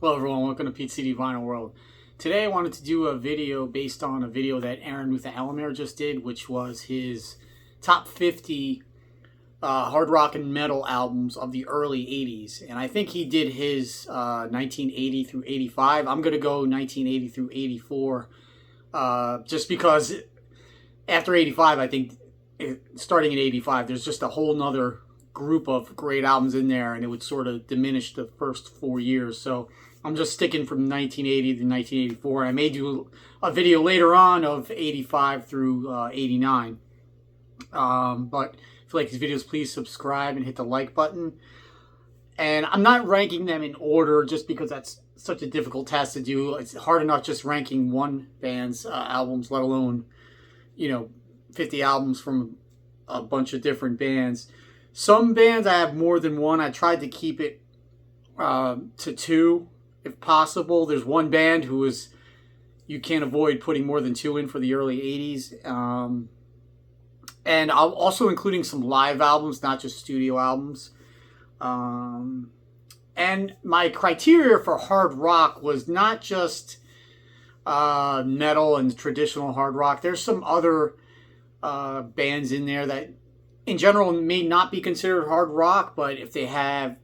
Hello everyone, welcome to Pete CD Vinyl World. Today I wanted to do a video based on a video that Aaron with the Alamere just did, which was his top 50 hard rock and metal albums of the early 80s. And I think he did his 1980 through 85. I'm going to go 1980 through 84 just because after 85, I think starting in 85, there's just a whole nother group of great albums in there, and it would sort of diminish the first 4 years. So I'm just sticking from 1980 to 1984. I may do a video later on of 85 through 89. But if you like these videos, please subscribe and hit the like button. And I'm not ranking them in order just because that's such a difficult task to do. It's hard enough just ranking one band's albums, let alone, 50 albums from a bunch of different bands. Some bands I have more than one. I tried to keep it to two if possible. There's one band you can't avoid putting more than two in for the early 80s. And I'm also including some live albums, not just studio albums. And my criteria for hard rock was not just metal and traditional hard rock. There's some other bands in there that in general may not be considered hard rock, but if they have,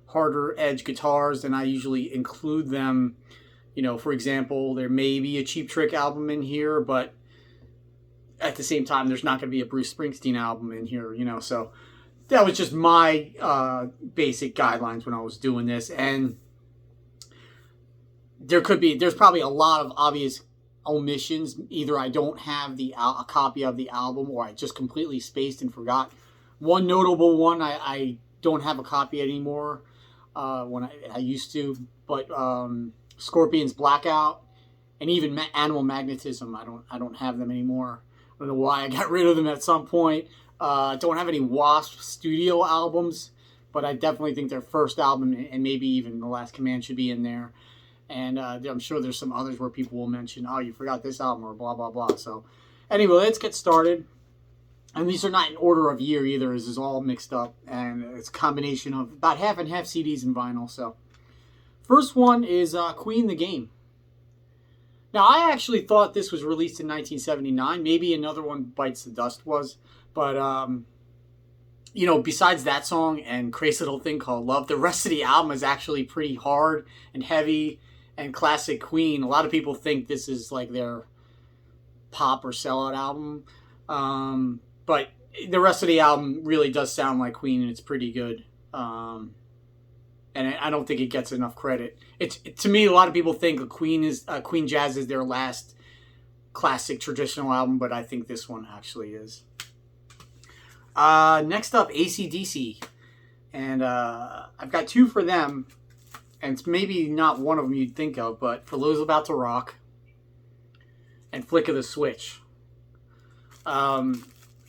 harder edge guitars, then I usually include them. For example, there may be a Cheap Trick album in here, but at the same time, there's not going to be a Bruce Springsteen album in here, so that was just my basic guidelines when I was doing this. And there's probably a lot of obvious omissions. Either I don't have a copy of the album, or I just completely spaced and forgot. One notable one, I don't have a copy anymore when I used to, but Scorpions Blackout and even Animal Magnetism, I don't have them anymore. I don't know why I got rid of them at some point. Don't have any Wasp studio albums, but I definitely think their first album and maybe even The Last Command should be in there. And I'm sure there's some others where people will mention, oh, you forgot this album or blah, blah, blah. So anyway, let's get started. And these are not in order of year either. This is all mixed up. And it's a combination of about half and half CDs and vinyl. So first one is Queen the Game. Now, I actually thought this was released in 1979. Maybe another one, Bites the Dust, was. But, besides that song and Crazy Little Thing Called Love, the rest of the album is actually pretty hard and heavy and classic Queen. A lot of people think this is like their pop or sellout album. But the rest of the album really does sound like Queen, and it's pretty good. And I don't think it gets enough credit. To me, a lot of people think Queen Jazz is their last classic traditional album, but I think this one actually is. Next up, AC/DC. And I've got two for them. And it's maybe not one of them you'd think of, but For Those About to Rock and Flick of the Switch.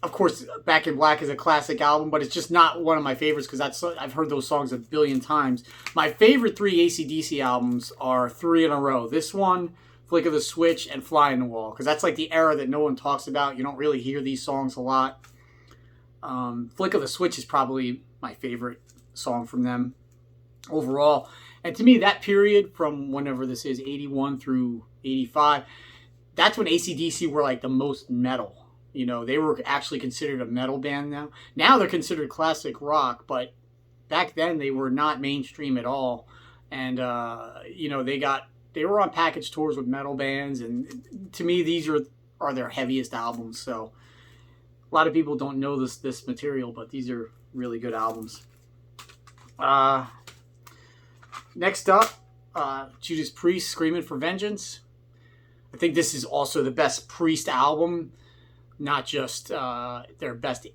Of course, Back in Black is a classic album, but it's just not one of my favorites because I've heard those songs a billion times. My favorite three AC/DC albums are three in a row. This one, Flick of the Switch, and Fly on the Wall, because that's like the era that no one talks about. You don't really hear these songs a lot. Flick of the Switch is probably my favorite song from them overall. And to me, that period from whenever this is, 81 through 85, that's when AC/DC were like the most metal. They were actually considered a metal band now. Now they're considered classic rock, but back then they were not mainstream at all. And, they were on package tours with metal bands. And to me, these are their heaviest albums. So a lot of people don't know this material, but these are really good albums. Next up, Judas Priest, Screaming for Vengeance. I think this is also the best Priest album, not just their best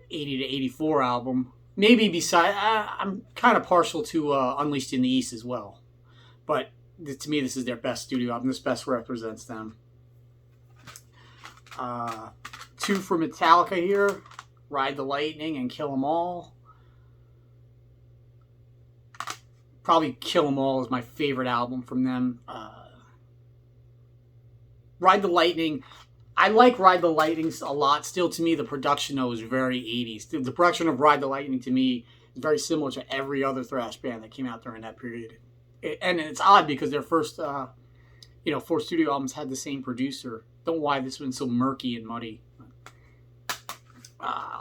80 to 84 album. Maybe I'm kind of partial to Unleashed in the East as well. But to me, this is their best studio album. This best represents them. Two for Metallica here, Ride the Lightning and Kill 'Em All. Probably Kill 'Em All is my favorite album from them. Ride the Lightning, I like Ride the Lightning a lot. Still, to me, the production, though, is very 80s. The production of Ride the Lightning, to me, is very similar to every other thrash band that came out during that period. And it's odd because their first, 4 studio albums had the same producer. Don't know why this one's so murky and muddy.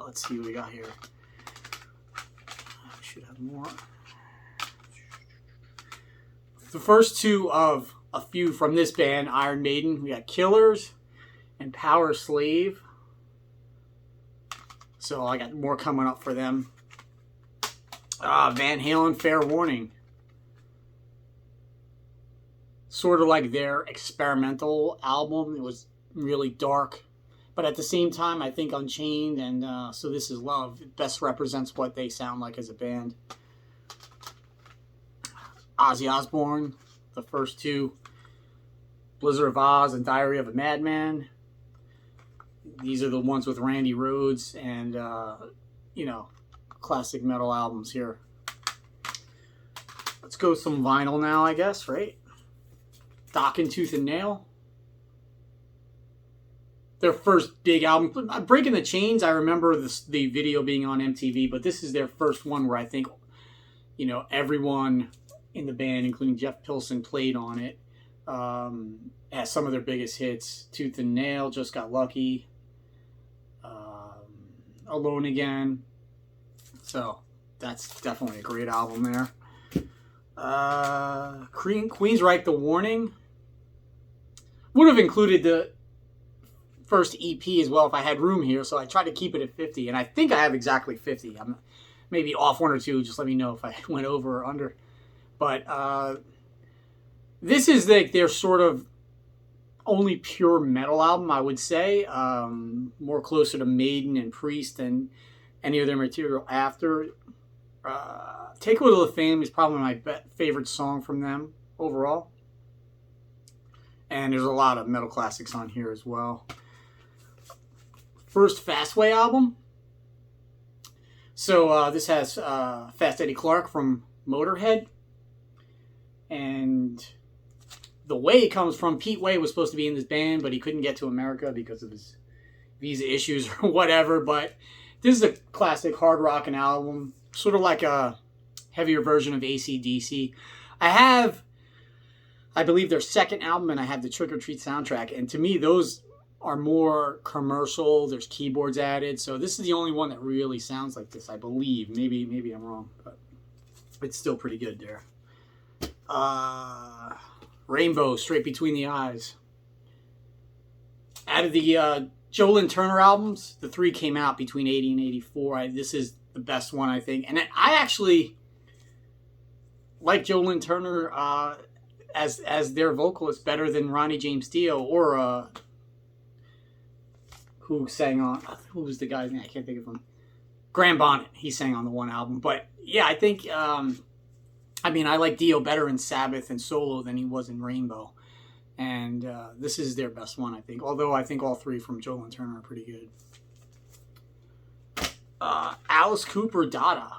Let's see what we got here. I should have more. The first two of a few from this band, Iron Maiden. We got Killers and Power Slave. So I got more coming up for them. Van Halen, Fair Warning. Sort of like their experimental album. It was really dark. But at the same time, I think Unchained and So This Is Love best represents what they sound like as a band. Ozzy Osbourne, the first two. Blizzard of Oz and Diary of a Madman. These are the ones with Randy Rhoads and, classic metal albums here. Let's go some vinyl now, I guess, right? Dokken Tooth and Nail. Their first big album. Breaking the Chains, I remember the video being on MTV, but this is their first one where I think, everyone in the band, including Jeff Pilson, played on it. Has some of their biggest hits. Tooth and Nail, Just Got Lucky, Alone Again. So that's definitely a great album there. Queensryche, The Warning. Would have included the first EP as well if I had room here, so I tried to keep it at 50, and I think I have exactly 50. I'm maybe off one or two. Just let me know if I went over or under. But this is their sort of only pure metal album, I would say. More closer to Maiden and Priest than any of their material after. Take a Little of Fame is probably my favorite song from them overall. And there's a lot of metal classics on here as well. First Fastway album. So this has Fast Eddie Clarke from Motorhead. And the Way comes from Pete Way was supposed to be in this band, but he couldn't get to America because of his visa issues or whatever. But this is a classic hard rockin' album, sort of like a heavier version of AC/DC. I believe, their second album, and I have the Trick or Treat soundtrack. And to me, those are more commercial. There's keyboards added. So this is the only one that really sounds like this, I believe. Maybe I'm wrong, but it's still pretty good there. Rainbow, Straight Between the Eyes. Out of the Joe Lynn Turner albums, the 3 came out between 80 and 84. This is the best one, I think. And I actually like Joe Lynn Turner as their vocalist better than Ronnie James Dio or who was the guy's name? I can't think of him. Graham Bonnet. He sang on the one album. But yeah, I think I like Dio better in Sabbath and solo than he was in Rainbow. And this is their best one, I think. Although I think all 3 from Joe Lynn Turner are pretty good. Alice Cooper, Dada.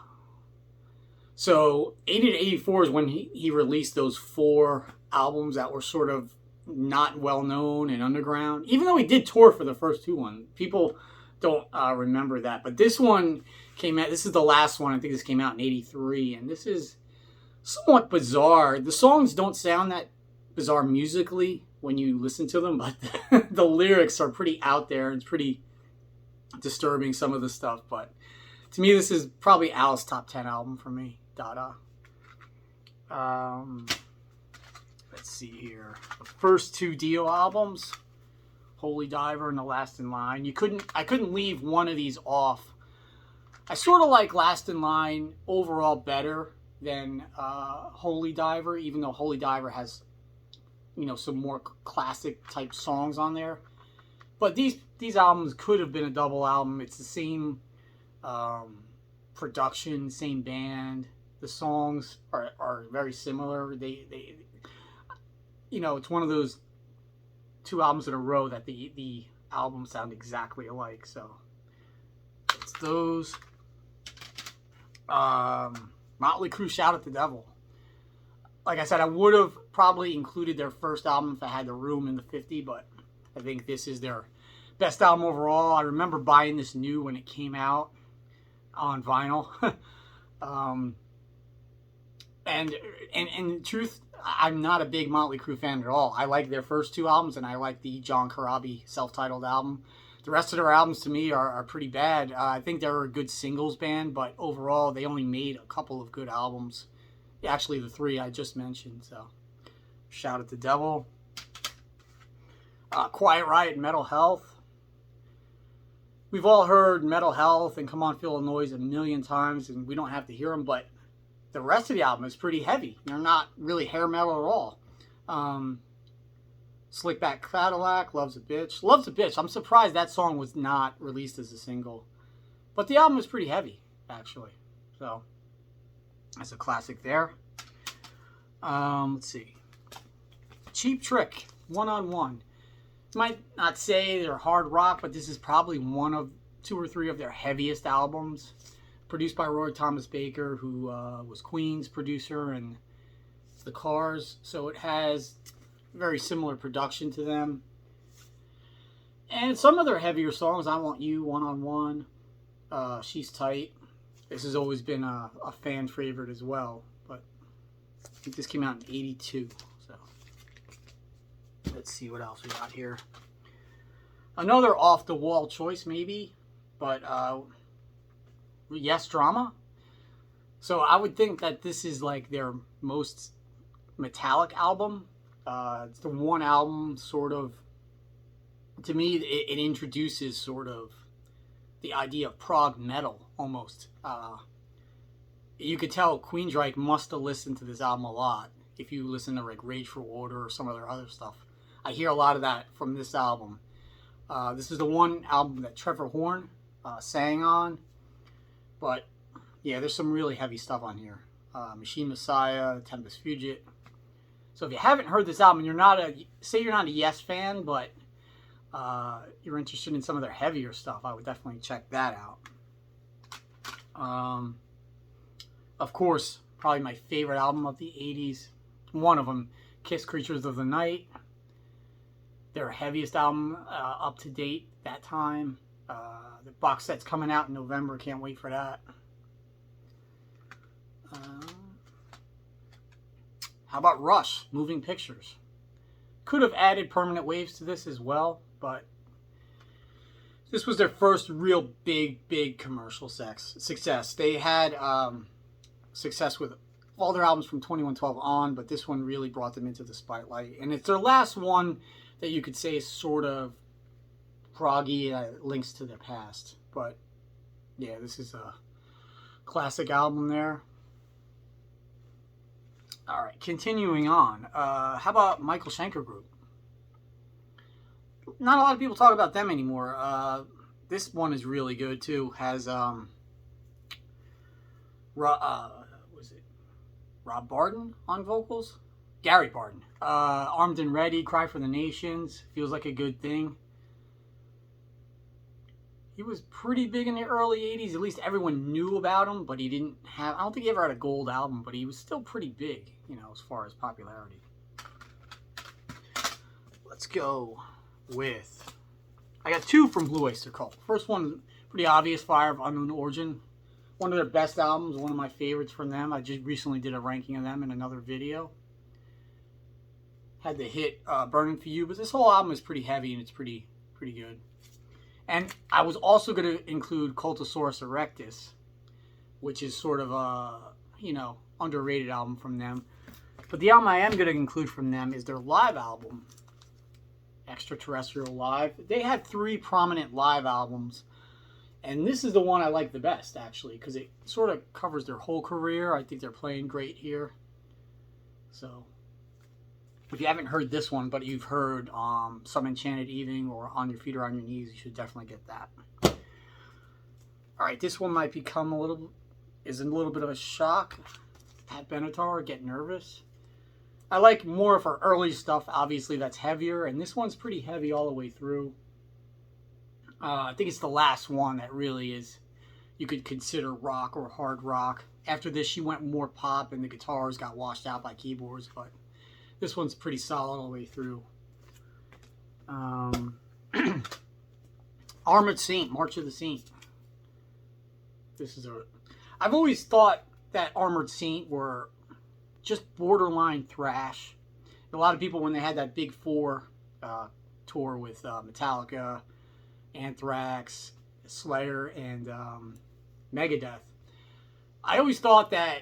So 80 to 84 is when he released those 4 albums that were sort of not well known and underground. Even though he did tour for the first 2 ones. People don't remember that. But this one came out, this is the last one. I think this came out in 83. And this is somewhat bizarre. The songs don't sound that bizarre musically when you listen to them, but the lyrics are pretty out there. It's pretty disturbing, some of the stuff. But to me, this is probably Al's top 10 album for me. Dada. Let's see here. The first 2 Dio albums, Holy Diver and The Last in Line. I couldn't leave one of these off. I sort of like Last in Line overall better than Holy Diver, even though Holy Diver has some more classic type songs on there. But these albums could have been a double album. It's the same production, same band. The songs are very similar. They it's one of those 2 albums in a row that the albums sound exactly alike. So it's those. Motley Crue, Shout at the Devil. Like I said, I would have probably included their first album if I had the room in the 50, but I think this is their best album overall. I remember buying this new when it came out on vinyl. And in truth, I'm not a big Motley Crue fan at all. I like their first two albums, and I like the John Corabi self-titled album. The rest of their albums, to me, are pretty bad. I think they're a good singles band, but overall, they only made a couple of good albums. Actually, the three I just mentioned, so Shout at the Devil. Quiet Riot, Metal Health. We've all heard Metal Health and Come On Feel the Noise a million times, and we don't have to hear them, but the rest of the album is pretty heavy. They're not really hair metal at all. Slick Back Cadillac, Love's a Bitch. Love's a Bitch. I'm surprised that song was not released as a single. But the album is pretty heavy, actually. So, that's a classic there. Let's see. Cheap Trick, One on One. Might not say they're hard rock, but this is probably one of 2 or 3 of their heaviest albums. Produced by Roy Thomas Baker, who was Queen's producer and The Cars. So it has very similar production to them. And some of their heavier songs, I Want You, One on One, She's Tight. This has always been a fan favorite as well. But I think this came out in 82. So let's see what else we got here. Another off-the-wall choice, maybe. But Yes Drama. So I would think that this is like their most metallic album. It's the one album sort of, to me, it introduces sort of the idea of prog metal almost. You could tell Queensryche must have listened to this album a lot. If you listen to like Rage for Order or some of their other stuff, I hear a lot of that from this album. This is the one album that Trevor Horn sang on. But yeah, there's some really heavy stuff on here. Machine Messiah, Tempest Fugit. So if you haven't heard this album, you're not a Yes fan, but you're interested in some of their heavier stuff, I would definitely check that out. Of course, probably my favorite album of the 80s. One of them, Kiss Creatures of the Night. Their heaviest album up to date that time. The box set's coming out in November. Can't wait for that. How about Rush, Moving Pictures? Could have added Permanent Waves to this as well, but this was their first real big commercial success. They had success with all their albums from 2112 on, but this one really brought them into the spotlight. And it's their last one that you could say is sort of proggy, links to their past. But yeah, this is a classic album there. All right, continuing on. How about Michael Schenker Group? Not a lot of people talk about them anymore. This one is really good too. Has Rob Barton on vocals? Gary Barton. Armed and Ready, Cry for the Nations. Feels Like a Good Thing. He was pretty big in the early 80s. At least everyone knew about him, but he didn't have... I don't think he ever had a gold album, but he was still pretty big, you know, as far as popularity. Let's go with... I got 2 from Blue Oyster Cult. First one, pretty obvious, Fire of Unknown Origin. One of their best albums, one of my favorites from them. I just recently did a ranking of them in another video. Had the hit Burning for You, but this whole album is pretty heavy and it's pretty good. And I was also going to include Cultosaurus Erectus, which is sort of a, you know, underrated album from them. But the album I am going to include from them is their live album, Extraterrestrial Live. They had 3 prominent live albums, and this is the one I like the best, actually, because it sort of covers their whole career. I think they're playing great here. So, if you haven't heard this one, but you've heard Some Enchanted Evening or On Your Feet or On Your Knees, you should definitely get that. All right, this one might become a little bit of a shock. Pat Benatar, Get Nervous. I like more of her early stuff, obviously, that's heavier, and this one's pretty heavy all the way through. I think it's the last one that really is, you could consider rock or hard rock. After this, she went more pop, and the guitars got washed out by keyboards, but this one's pretty solid all the way through. Armored Saint, March of the Saint. I've always thought that Armored Saint were just borderline thrash. A lot of people, when they had that Big Four tour with Metallica, Anthrax, Slayer, and Megadeth, I always thought that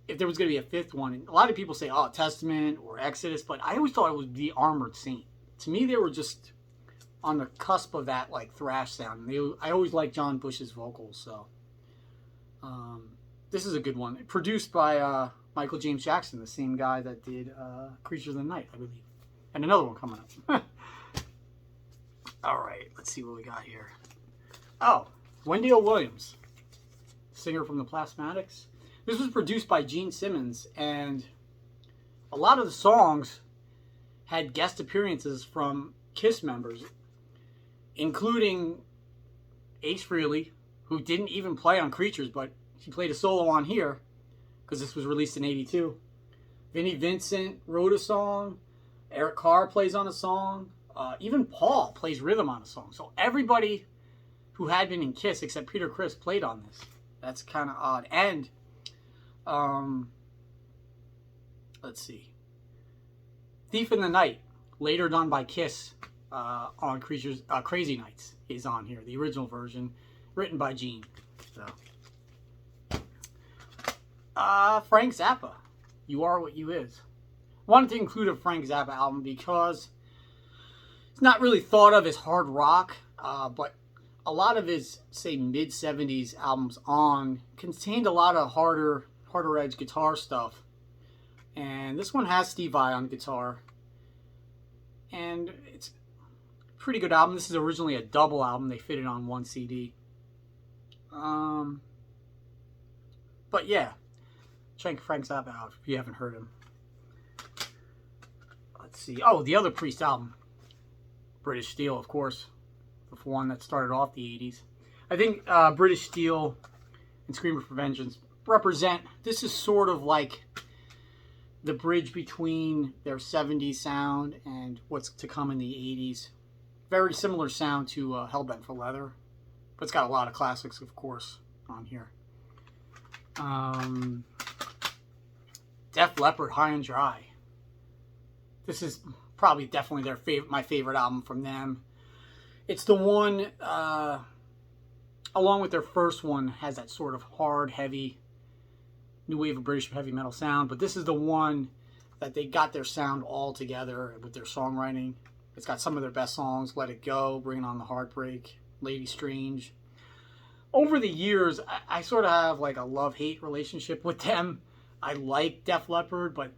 if there was going to be a fifth one, and a lot of people say, oh, Testament or Exodus, but I always thought it would be Armored Saint. To me, they were just on the cusp of that like thrash sound. I always liked John Bush's vocals, so this is a good one. Produced by Michael James Jackson, the same guy that did Creatures of the Night, I believe. And another one coming up. All right, let's see what we got here. Oh, Wendell Williams, singer from the Plasmatics. This was produced by Gene Simmons, and a lot of the songs had guest appearances from Kiss members, including Ace Frehley, who didn't even play on Creatures, but he played a solo on here, because this was released in '82. Vinnie Vincent wrote a song. Eric Carr plays on a song. Even Paul plays rhythm on a song. So everybody who had been in Kiss, except Peter Criss, played on this. That's kind of odd. And, let's see. Thief in the Night, later done by Kiss on Creatures, Crazy Nights, is on here. The original version, written by Gene. So, Frank Zappa, You Are What You Is. I wanted to include a Frank Zappa album because it's not really thought of as hard rock, but a lot of his, say, mid-'70s albums on contained a lot of harder edge guitar stuff. And this one has Steve Vai on guitar. And it's a pretty good album. This is originally a double album. They fit it on one CD. But yeah, check Frank Zappa out if you haven't heard him. Let's see. Oh, the other Priest album. British Steel, of course. The one that started off the 80s. I think British Steel and Screamer for Vengeance represent, this is sort of like the bridge between their 70s sound and what's to come in the 80s. Very similar sound to Hellbent for Leather, but it's got a lot of classics, of course, on here. Def Leppard, High and Dry. This is probably definitely my favorite album from them. It's the one, along with their first one, has that sort of hard, heavy, new wave of British heavy metal sound. But this is the one that they got their sound all together with their songwriting. It's got some of their best songs: Let It Go, Bringing on the Heartbreak, Lady Strange. Over the years, I sort of have like a love-hate relationship with them. I like Def Leppard, but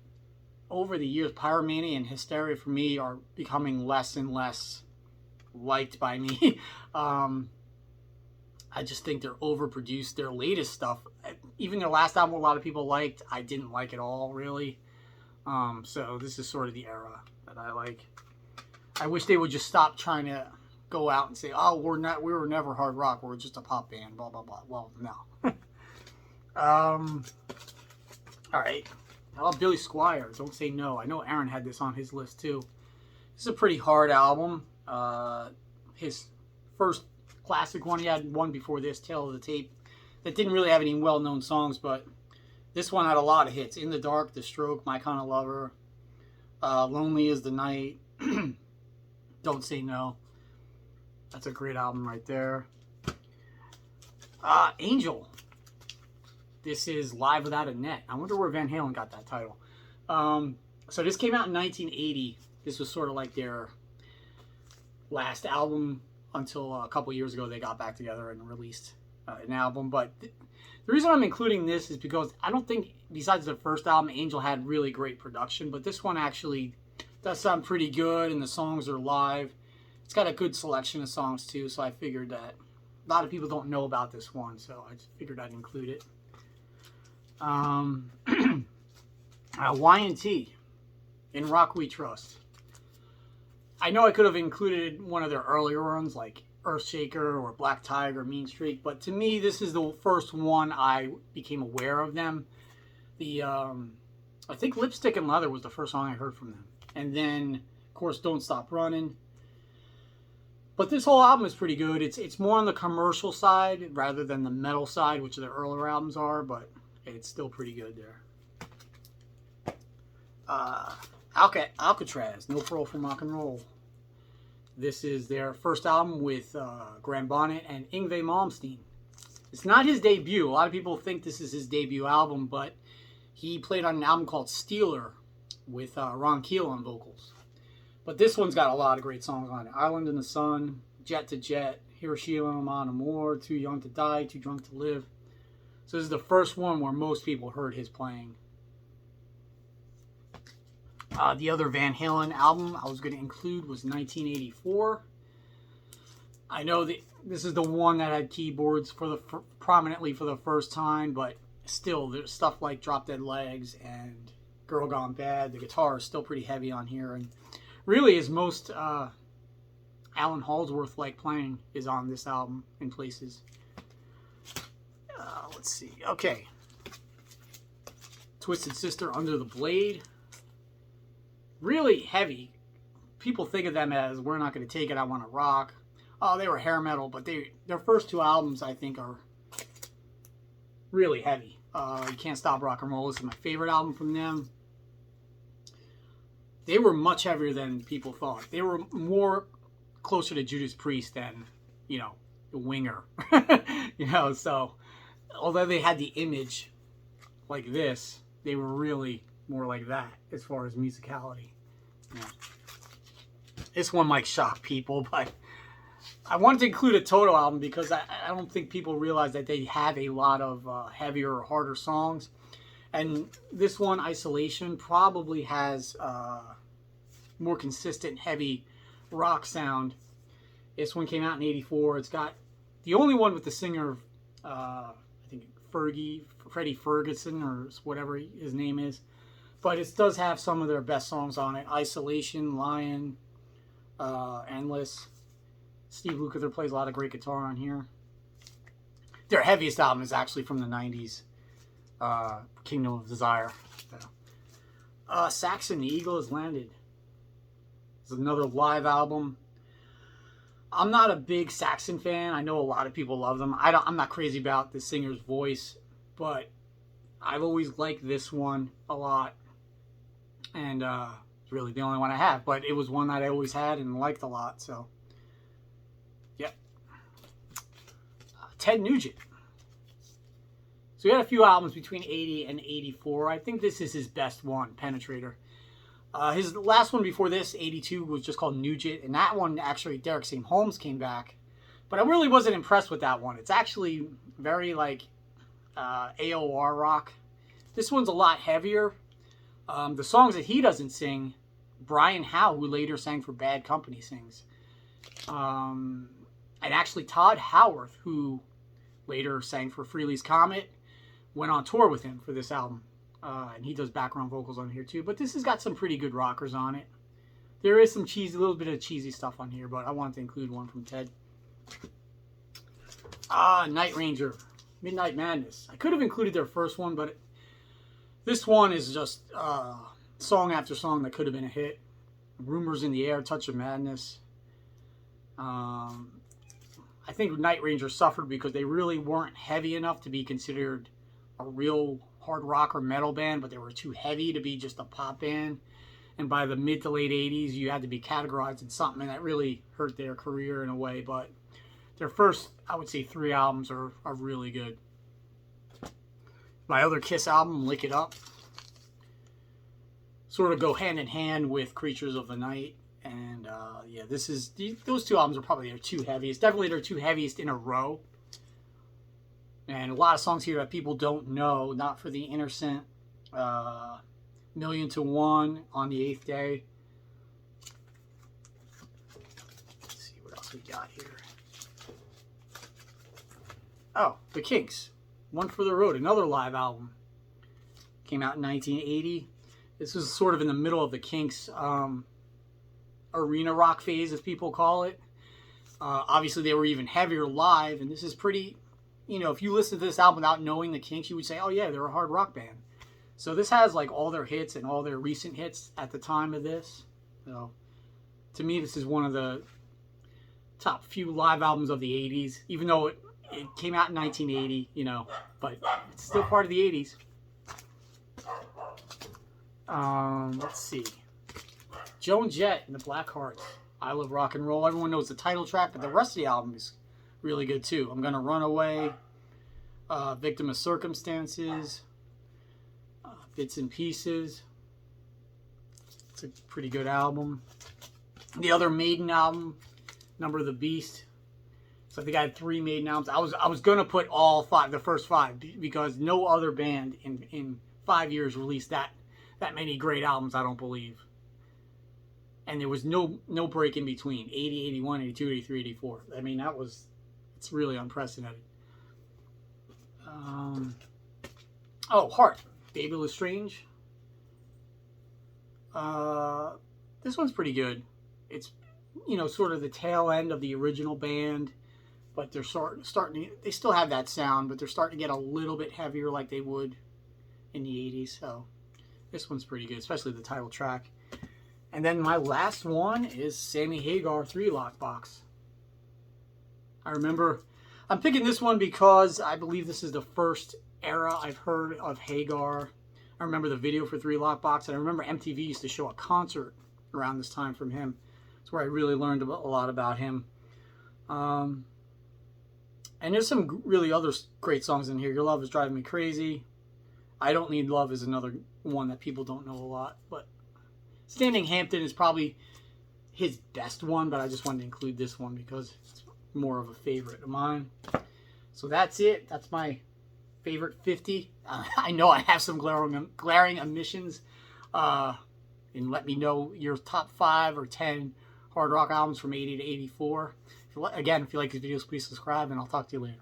over the years, Pyromania and Hysteria for me are becoming less and less liked by me. I just think they're overproduced. Their latest stuff, even their last album, a lot of people liked, I didn't like at all, really. So this is sort of the era that I like. I wish they would just stop trying to go out and say, oh, we were never hard rock, we're just a pop band, blah, blah, blah. Well, no. All right. How about Billy Squier, Don't Say No? I know Aaron had this on his list too. This is a pretty hard album. His first classic one, he had one before this, Tale of the Tape, that didn't really have any well-known songs, but this one had a lot of hits. In the Dark, The Stroke, My Kind of Lover, Lonely is the Night, Don't Say No. That's a great album right there. Angel. This is Live Without a Net. I wonder where Van Halen got that title. So this came out in 1980. This was sort of like their last album until a couple years ago they got back together and released an album. But the reason I'm including this is because I don't think, besides the first album, Angel had really great production. But this one actually does sound pretty good, and the songs are live. It's got a good selection of songs too, so I figured that a lot of people don't know about this one, so I just figured I'd include it. Y&T, In Rock We Trust. I know I could have included one of their earlier ones like Earthshaker or Black Tiger, Mean Streak, but to me this is the first one I became aware of them. I think Lipstick and Leather was the first song I heard from them, and then of course Don't Stop Running. But this whole album is pretty good. It's more on the commercial side rather than the metal side, which their earlier albums are, but it's still pretty good there. Alcatraz, No Pearl from Rock and Roll. This is their first album with Graham Bonnet and Yngwie Malmsteen. It's not his debut. A lot of people think this is his debut album, but he played on an album called Steeler with Ron Keel on vocals. But this one's got a lot of great songs on it. Island in the Sun, Jet to Jet, Hiroshima Mon Amour, Too Young to Die, Too Drunk to Live. So this is the first one where most people heard his playing. The other Van Halen album I was going to include was 1984. I know that this is the one that had keyboards prominently for the first time, but still, there's stuff like Drop Dead Legs and Girl Gone Bad. The guitar is still pretty heavy on here, and really is most Alan Halsworth like playing is on this album in places. Let's see. Okay. Twisted Sister, Under the Blade. Really heavy. People think of them as We're Not Gonna Take It, I Wanna Rock. Oh, they were hair metal, but their first two albums, I think, are really heavy. You Can't Stop Rock and Roll is my favorite album from them. They were much heavier than people thought. They were more closer to Judas Priest than, the Winger. So although they had the image like this, they were really more like that as far as musicality. This one might shock people, but I wanted to include a Toto album because I don't think people realize that they have a lot of heavier or harder songs. And this one, Isolation, probably has more consistent, heavy rock sound. This one came out in 84. It's got the only one with the singer, I think Freddie Ferguson or whatever his name is. But it does have some of their best songs on it. Isolation, Lion, Endless. Steve Lukather plays a lot of great guitar on here. Their heaviest album is actually from the 90s. Kingdom of Desire. Saxon, The Eagle Has Landed. It's another live album. I'm not a big Saxon fan. I know a lot of people love them. I'm not crazy about the singer's voice, but I've always liked this one a lot. And it's really the only one I have. But it was one that I always had and liked a lot. So, yeah. Ted Nugent. So he had a few albums between 80 and 84. I think this is his best one, Penetrator. His last one before this, 82, was just called Nugent. And that one, actually, Derek St. Holmes came back. But I really wasn't impressed with that one. It's actually very, AOR rock. This one's a lot heavier. The songs that he doesn't sing, Brian Howe, who later sang for Bad Company, sings. And actually Todd Howarth, who later sang for Frehley's Comet, went on tour with him for this album. And he does background vocals on here too. But this has got some pretty good rockers on it. There is some a little bit of cheesy stuff on here, but I wanted to include one from Ted. Night Ranger, Midnight Madness. I could have included their first one, but this one is just song after song that could have been a hit. Rumors in the Air, Touch of Madness. I think Night Ranger suffered because they really weren't heavy enough to be considered a real hard rock or metal band, but they were too heavy to be just a pop band. And by the mid to late 80s, you had to be categorized in something, and that really hurt their career in a way. But their first, I would say, 3 albums are really good. My other Kiss album, Lick It Up, sort of go hand in hand with Creatures of the Night. And those 2 albums are probably their 2 heaviest. Definitely their 2 heaviest in a row. And a lot of songs here that people don't know. Not for the Innocent, Million to One, On the Eighth Day. Let's see what else we got here. Oh, The Kinks, One for the Road, another live album. Came out in 1980. This was sort of in the middle of the Kinks arena rock phase, as people call it. Obviously, they were even heavier live, and this is pretty... if you listen to this album without knowing the Kinks, you would say, oh yeah, they're a hard rock band. So this has all their hits and all their recent hits at the time of this. So to me, this is one of the top few live albums of the 80s, even though it came out in 1980, but it's still part of the 80s. Let's see. Joan Jett and the Black Hearts. I Love Rock and Roll. Everyone knows the title track, but the rest of the album is really good too. I'm Gonna Run Away, Victim of Circumstances, Bits and Pieces. It's a pretty good album. The other Maiden album, Number of the Beast. So I think I had 3 Maiden albums. I was gonna put all 5, the first 5, because no other band in 5 years released that many great albums, I don't believe. And there was no break in between. 80, 81, 82, 83, 84. I mean, it's really unprecedented. Heart. Baby Lestrange. This one's pretty good. It's, sort of the tail end of the original band, but they're starting to, they still have that sound, but they're starting to get a little bit heavier like they would in the 80s. So this one's pretty good, especially the title track. And then my last one is Sammy Hagar, 3 Lock Box. I'm picking this one because I believe this is the first era I've heard of Hagar. I remember the video for 3 Lock Box, and I remember MTV used to show a concert around this time from him. It's where I really learned a lot about him. And there's some really other great songs in here. Your Love Is Driving Me Crazy. I Don't Need Love is another one that people don't know a lot, but Standing Hampton is probably his best one, but I just wanted to include this one because it's more of a favorite of mine. So that's it. That's my favorite 50. I know I have some glaring omissions. And let me know your top 5 or 10 hard rock albums from 80 to 84. If you like this video, please subscribe, and I'll talk to you later.